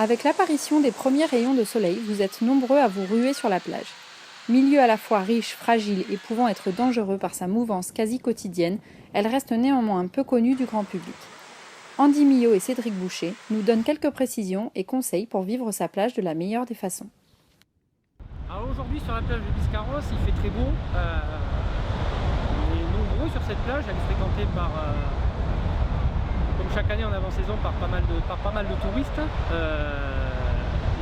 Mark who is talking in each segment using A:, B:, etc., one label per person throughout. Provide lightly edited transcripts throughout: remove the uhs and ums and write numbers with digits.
A: Avec l'apparition des premiers rayons de soleil, vous êtes nombreux à vous ruer sur la plage. Milieu à la fois riche, fragile et pouvant être dangereux par sa mouvance quasi quotidienne, elle reste néanmoins peu connue du grand public. Andy Millot et Cédric Boucher nous donnent quelques précisions et conseils pour vivre sa plage de la meilleure des façons.
B: Alors aujourd'hui sur la plage de Biscarrosse, il fait très beau. On est nombreux sur cette plage, elle est fréquentée par, comme chaque année en avant-saison, par pas mal de touristes.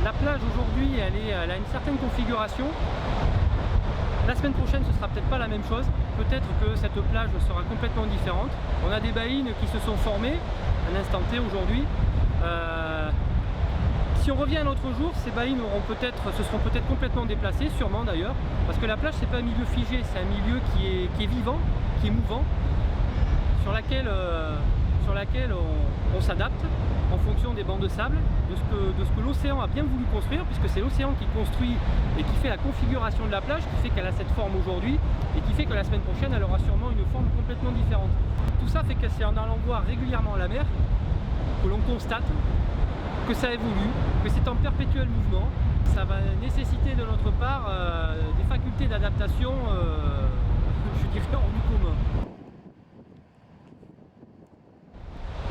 B: La plage aujourd'hui, elle a une certaine configuration. La semaine prochaine, ce sera peut-être pas la même chose. Peut-être que cette plage sera complètement différente. On a des baïnes qui se sont formées à un instant T aujourd'hui. Si on revient un autre jour, ces baïnes se seront peut-être complètement déplacées, sûrement d'ailleurs, parce que la plage, c'est pas un milieu figé, c'est un milieu qui est vivant, qui est mouvant, sur laquelle on s'adapte en fonction des bancs de sable, de ce que l'océan a bien voulu construire, puisque c'est l'océan qui construit et qui fait la configuration de la plage, qui fait qu'elle a cette forme aujourd'hui, et qui fait que la semaine prochaine, elle aura sûrement une forme complètement différente. Tout ça fait que c'est en allant voir régulièrement la mer que l'on constate que ça évolue, que c'est en perpétuel mouvement. Ça va nécessiter de notre part des facultés d'adaptation, je dirais, hors du commun.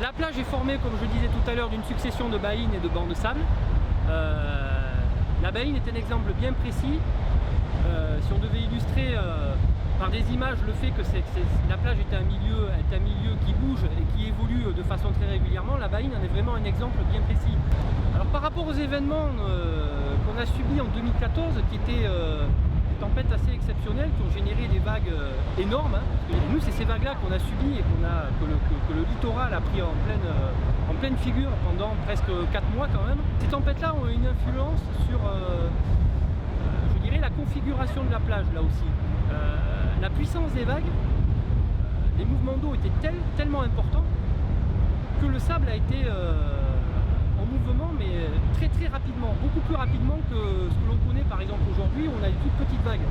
B: La plage est formée, comme je disais tout à l'heure, d'une succession de baïnes et de bancs de sable. La baïne est un exemple bien précis. Si on devait illustrer par des images le fait que la plage est un milieu qui bouge et qui évolue de façon très régulièrement, la baïne en est vraiment un exemple bien précis. Alors par rapport aux événements qu'on a subis en 2014, qui étaient des tempêtes assez exceptionnelles, qui ont généré des vagues énormes, hein, parce que nous c'est ces vagues-là qu'on a subies et que le littoral a pris en pleine figure pendant presque 4 mois quand même. Ces tempêtes-là ont une influence sur je dirais la configuration de la plage là aussi. La puissance des vagues, les mouvements d'eau étaient tellement importants que le sable a été en mouvement, mais très très rapidement, beaucoup plus rapidement que ce que l'on connaît par exemple aujourd'hui où on a des toutes petites vagues.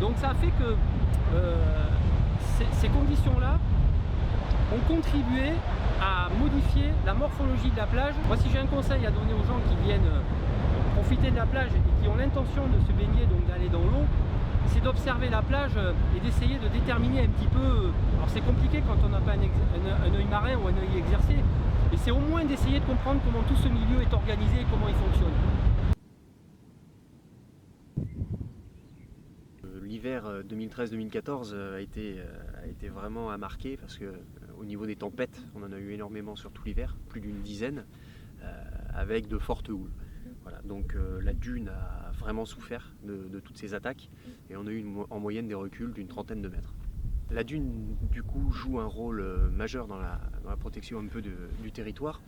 B: Donc ça a fait que ces conditions-là ont contribué à modifier la morphologie de la plage. Moi, si j'ai un conseil à donner aux gens qui viennent profiter de la plage et qui ont l'intention de se baigner, donc d'aller dans l'eau, c'est d'observer la plage et d'essayer de déterminer un petit peu. Alors c'est compliqué quand on n'a pas un œil marin ou un œil exercé, et c'est au moins d'essayer de comprendre comment tout ce milieu est organisé et comment il fonctionne.
C: L'hiver 2013-2014 a été vraiment à marquer parce que au niveau des tempêtes, on en a eu énormément sur tout l'hiver, plus d'une dizaine, avec de fortes houles. Voilà, donc la dune a vraiment souffert de toutes ces attaques et on a eu en moyenne des reculs d'une trentaine de mètres. La dune du coup joue un rôle majeur dans la protection un peu du territoire.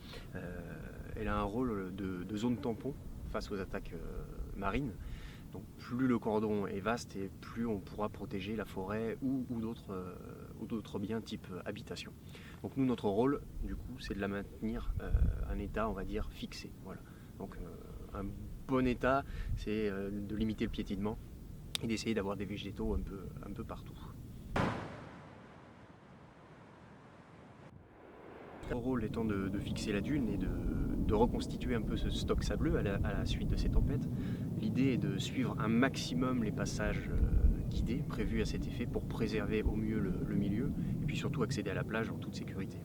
C: Elle a un rôle de zone tampon face aux attaques marines. Donc plus le cordon est vaste et plus on pourra protéger la forêt ou d'autres biens type habitation. Donc nous, notre rôle du coup, c'est de la maintenir un état, on va dire, fixé. Voilà. Donc un bon état, c'est de limiter le piétinement et d'essayer d'avoir des végétaux un peu partout. Le rôle étant de fixer la dune et de reconstituer un peu ce stock sableux à la suite de ces tempêtes. L'idée est de suivre un maximum les passages guidés prévus à cet effet pour préserver au mieux le milieu et puis surtout accéder à la plage en toute sécurité.